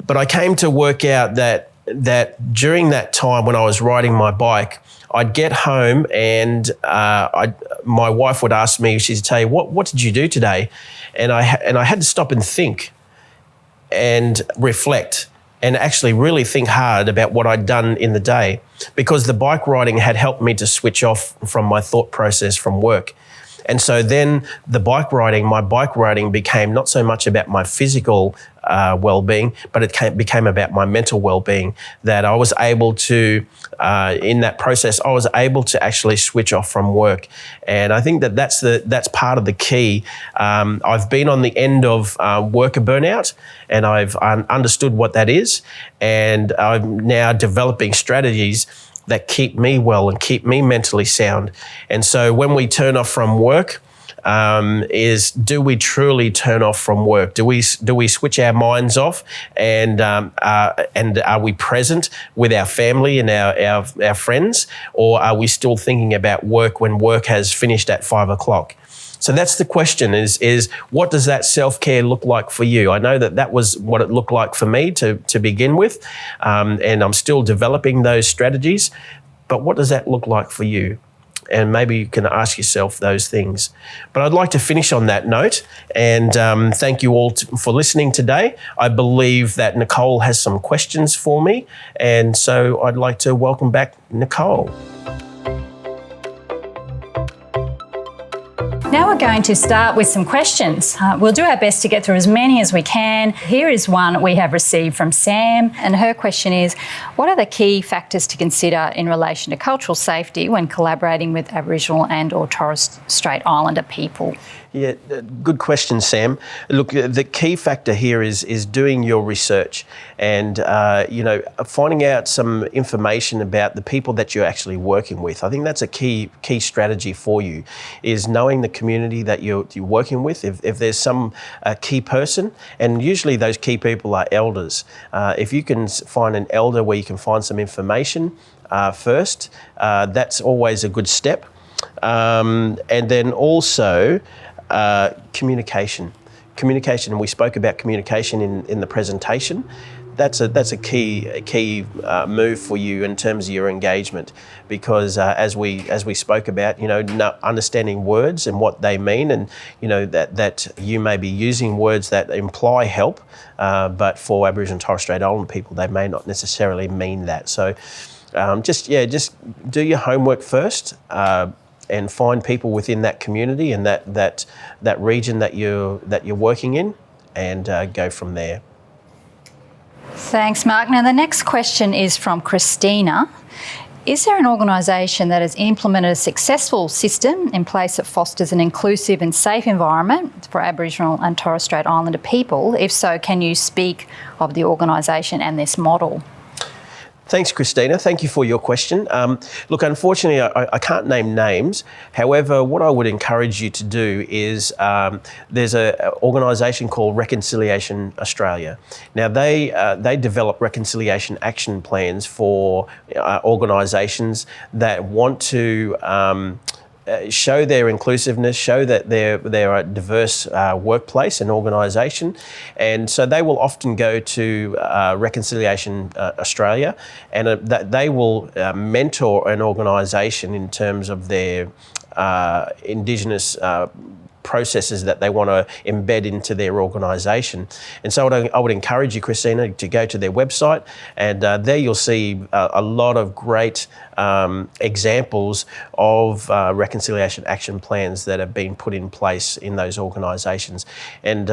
But I came to work out that during that time when I was riding my bike, I'd get home and my wife would ask me, she'd say, what did you do today? And I had to stop and think and reflect and actually really think hard about what I'd done in the day, because the bike riding had helped me to switch off from my thought process from work. And so then my bike riding became not so much about my physical well-being, but it became about my mental well-being, that I was able to, in that process, I was able to actually switch off from work. And I think that's part of the key. I've been on the end of worker burnout, and I've understood what that is, and I'm now developing strategies that keep me well and keep me mentally sound. And so when we turn off from work, do we truly turn off from work? Do we switch our minds off, and are we present with our family and our friends, or are we still thinking about work when work has finished at 5 o'clock? So that's the question, is what does that self-care look like for you? I know that was what it looked like for me to begin with, and I'm still developing those strategies, but what does that look like for you? And maybe you can ask yourself those things. But I'd like to finish on that note, and thank you all for listening today. I believe that Nicole has some questions for me, and so I'd like to welcome back Nicole. Now we're going to start with some questions. We'll do our best to get through as many as we can. Here is one we have received from Sam, and her question is, what are the key factors to consider in relation to cultural safety when collaborating with Aboriginal and or Torres Strait Islander people? Yeah, good question, Sam. Look, the key factor here is doing your research and, finding out some information about the people that you're actually working with. I think that's a key strategy for you, is knowing the community that you're working with. If there's some key person, and usually those key people are elders. If you can find an elder where you can find some information first, that's always a good step. And then also, communication, and we spoke about communication in the presentation. That's a key move for you in terms of your engagement, because as we spoke about, understanding words and what they mean, and that you may be using words that imply help, but for Aboriginal and Torres Strait Islander people, they may not necessarily mean that. So just do your homework first. And find people within that community and that region that you're working in, and go from there. Thanks, Mark. Now the next question is from Christina. Is there an organisation that has implemented a successful system in place that fosters an inclusive and safe environment for Aboriginal and Torres Strait Islander people? If so, can you speak of the organisation and this model? Thanks, Christina. Thank you for your question. Look, unfortunately, I can't name names. However, what I would encourage you to do is there's an organisation called Reconciliation Australia. Now, they develop reconciliation action plans for organisations that want to show their inclusiveness, show that they're a diverse workplace and organisation. And so they will often go to Reconciliation Australia, and that they will mentor an organisation in terms of their Indigenous processes that they want to embed into their organisation. And so I would encourage you, Christina, to go to their website, and there you'll see a lot of great examples of reconciliation action plans that have been put in place in those organisations. And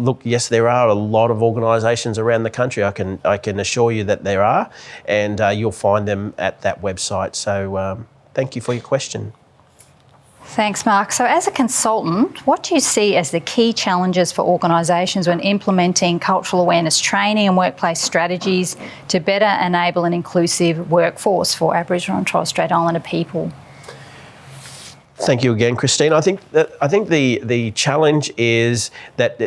look, yes, there are a lot of organisations around the country. I can assure you that there are, and you'll find them at that website. So thank you for your question. Thanks, Mark. So as a consultant, what do you see as the key challenges for organisations when implementing cultural awareness training and workplace strategies to better enable an inclusive workforce for Aboriginal and Torres Strait Islander people? Thank you again, Christine. I think the challenge is that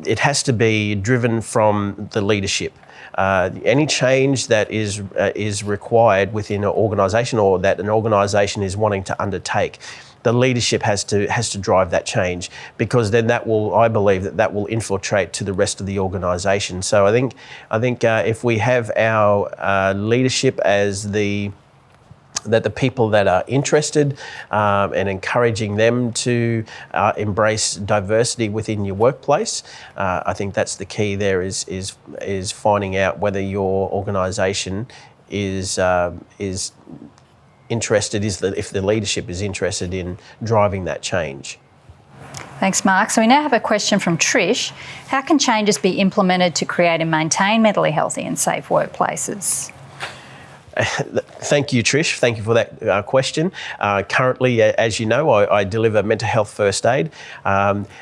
it has to be driven from the leadership. Any change that is required within an organisation, or that an organisation is wanting to undertake, the leadership has to drive that change, because then I believe that will infiltrate to the rest of the organisation. So I think if we have our leadership as the people that are interested, and encouraging them to embrace diversity within your workplace, I think that's the key there, is finding out whether your organisation is interested, if the leadership is interested in driving that change. Thanks, Mark. So we now have a question from Trish. How can changes be implemented to create and maintain mentally healthy and safe workplaces? Thank you, Trish. Thank you for that question. Currently, as you know, I deliver mental health first aid.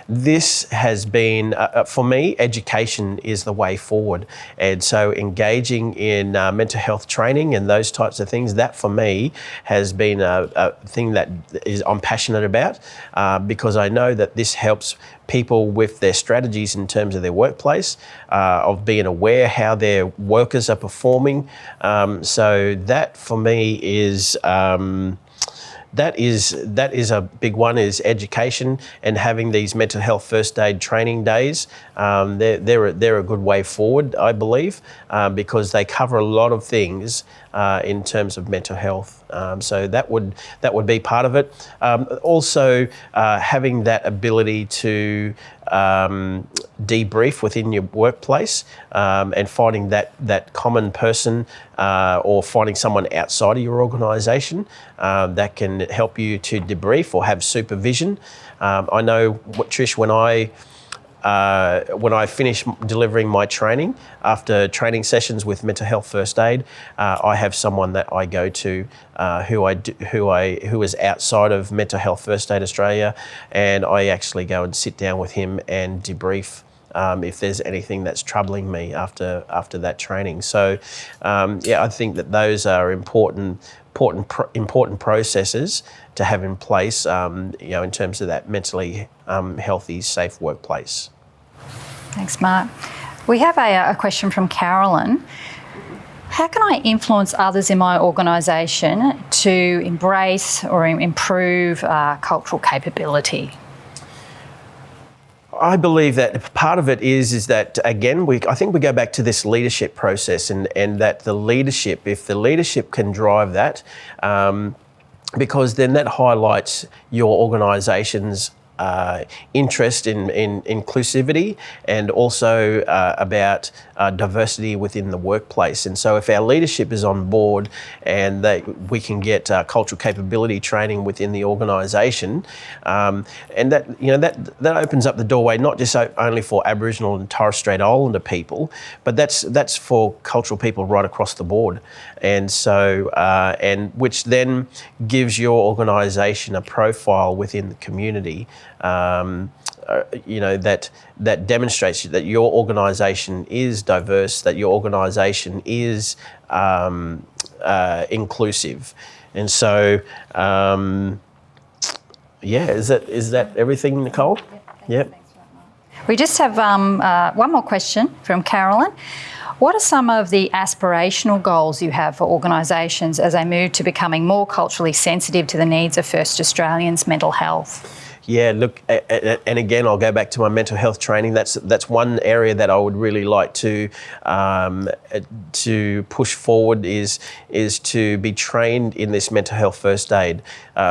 This has been, for me, education is the way forward. And so engaging in mental health training and those types of things, that for me has been a thing that I'm passionate about because I know that this helps people with their strategies in terms of their workplace, of being aware how their workers are performing. So that for me is that is a big one, is education and having these mental health first aid training days. They're a good way forward, I believe, because they cover a lot of things in terms of mental health. So that would be part of it. Also, having that ability to debrief within your workplace and finding that common person or finding someone outside of your organisation that can help you to debrief or have supervision. I know, Trish, when I finish delivering my training, after training sessions with mental health first aid, I have someone that I go to who is outside of Mental Health First Aid Australia, and I actually go and sit down with him and debrief if there's anything that's troubling me after that training. So, I think that those are important processes to have in place, in terms of that mentally healthy, safe workplace. Thanks, Mark. We have a question from Carolyn. How can I influence others in my organisation to embrace or improve cultural capability? I believe that part of it is that, again, I think we go back to this leadership process and that if the leadership can drive that, because then that highlights your organisation's interest in inclusivity and also about diversity within the workplace. And so if our leadership is on board and we can get cultural capability training within the organisation, and that opens up the doorway not just only for Aboriginal and Torres Strait Islander people, but that's for cultural people right across the board. And so and which then gives your organisation a profile within the community, that demonstrates that your organisation is diverse, that your organisation is inclusive. And so, is that everything, Nicole? Yep. We just have one more question from Carolyn. What are some of the aspirational goals you have for organisations as they move to becoming more culturally sensitive to the needs of First Australians' mental health? Yeah, look, and again, I'll go back to my mental health training. That's one area that I would really like to push forward is to be trained in this mental health first aid,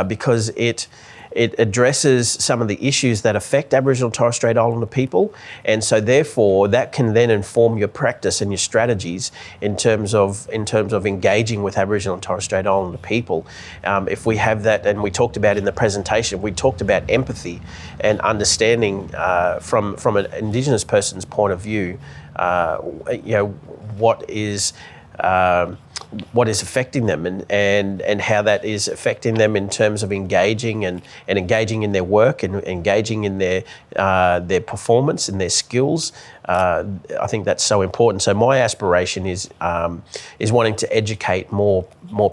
because it addresses some of the issues that affect Aboriginal and Torres Strait Islander people, and so therefore that can then inform your practice and your strategies in terms of engaging with Aboriginal and Torres Strait Islander people. If we have that, and we talked about in the presentation, we talked about empathy and understanding from an Indigenous person's point of view, what is affecting them and how that is affecting them in terms of engaging and engaging in their work and engaging in their performance and their skills. I think that's so important. So my aspiration is wanting to educate more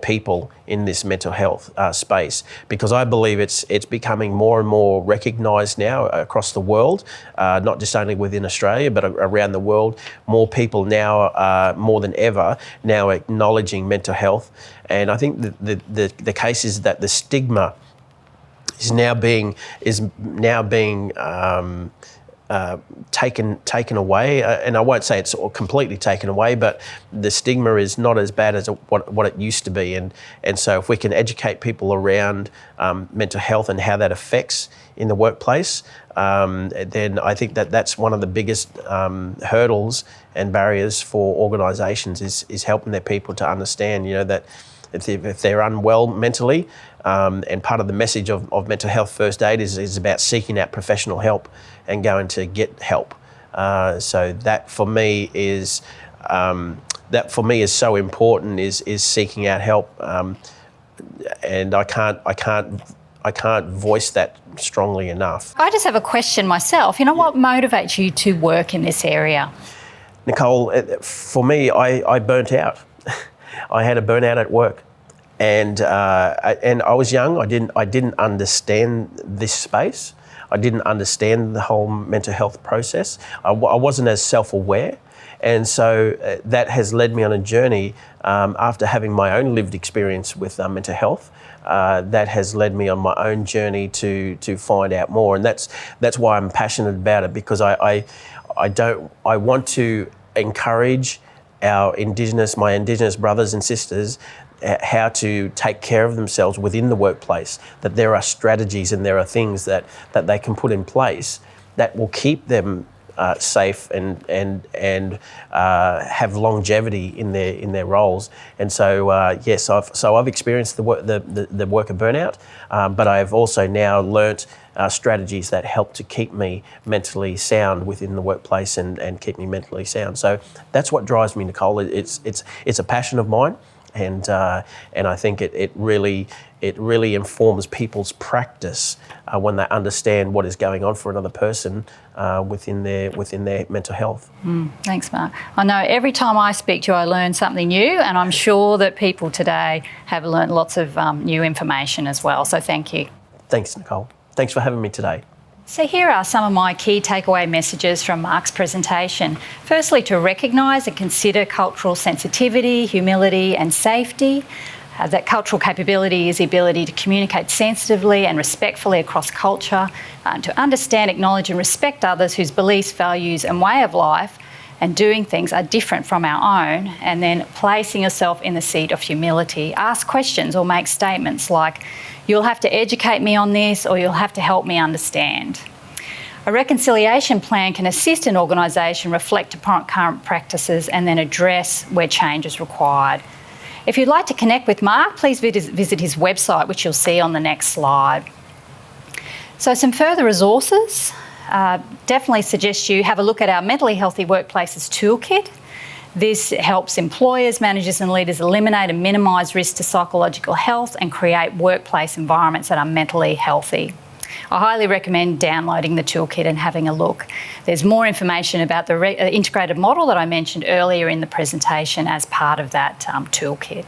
people in this mental health space, because I believe it's becoming more and more recognised now across the world, not just only within Australia but around the world. More people now, more than ever, now acknowledging mental health, and I think the case is that the stigma is now being taken away, and I won't say it's completely taken away, but the stigma is not as bad as what it used to be, and so if we can educate people around mental health and how that affects in the workplace, then I think that's one of the biggest hurdles and barriers for organisations is helping their people to understand, that if they're unwell mentally. And part of the message of mental health first aid is about seeking out professional help and going to get help. So that for me is so important, is seeking out help, and I can't voice that strongly enough. I just have a question myself. What motivates you to work in this area? Nicole, for me, I burnt out. I had a burnout at work, and I was young. I didn't understand this space. I didn't understand the whole mental health process. I wasn't as self-aware, and so that has led me on a journey after having my own lived experience with mental health. That has led me on my own journey to find out more, and that's why I'm passionate about it, because I want to encourage my Indigenous brothers and sisters how to take care of themselves within the workplace, that there are strategies and there are things that they can put in place that will keep them safe and have longevity in their roles. And so yes, I've experienced the worker burnout, but I've also now learnt strategies that help to keep me mentally sound within the workplace and keep me mentally sound. So that's what drives me, Nicole. It's a passion of mine, and I think it really informs people's practice when they understand what is going on for another person within their mental health. Thanks, Mark. I know every time I speak to you, I learn something new, and I'm sure that people today have learned lots of new information as well. So thank you. Thanks, Nicole. Thanks for having me today. So here are some of my key takeaway messages from Mark's presentation. Firstly, to recognise and consider cultural sensitivity, humility and safety. That cultural capability is the ability to communicate sensitively and respectfully across culture, to understand, acknowledge and respect others whose beliefs, values and way of life and doing things are different from our own, and then placing yourself in the seat of humility. Ask questions or make statements like, "You'll have to educate me on this," or "You'll have to help me understand." A reconciliation plan can assist an organisation reflect upon current practices and then address where change is required. If you'd like to connect with Mark, please visit his website, which you'll see on the next slide. So some further resources. Definitely suggest you have a look at our Mentally Healthy Workplaces Toolkit. This helps employers, managers and leaders eliminate and minimise risk to psychological health and create workplace environments that are mentally healthy. I highly recommend downloading the toolkit and having a look. There's more information about the integrated model that I mentioned earlier in the presentation as part of that toolkit.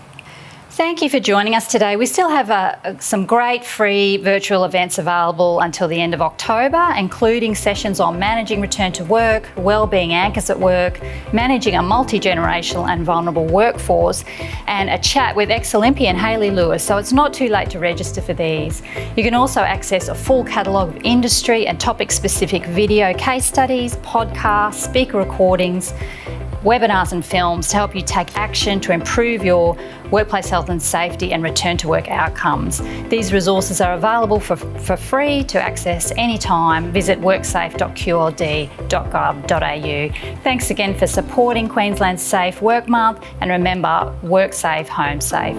Thank you for joining us today. We still have some great free virtual events available until the end of October, including sessions on managing return to work, wellbeing anchors at work, managing a multi-generational and vulnerable workforce, and a chat with ex-Olympian Hayley Lewis, so it's not too late to register for these. You can also access a full catalogue of industry and topic-specific video case studies, podcasts, speaker recordings, webinars and films to help you take action to improve your workplace health and safety and return to work outcomes. These resources are available for free to access anytime. Visit worksafe.qld.gov.au. Thanks again for supporting Queensland's Safe Work Month, and remember, work safe, home safe.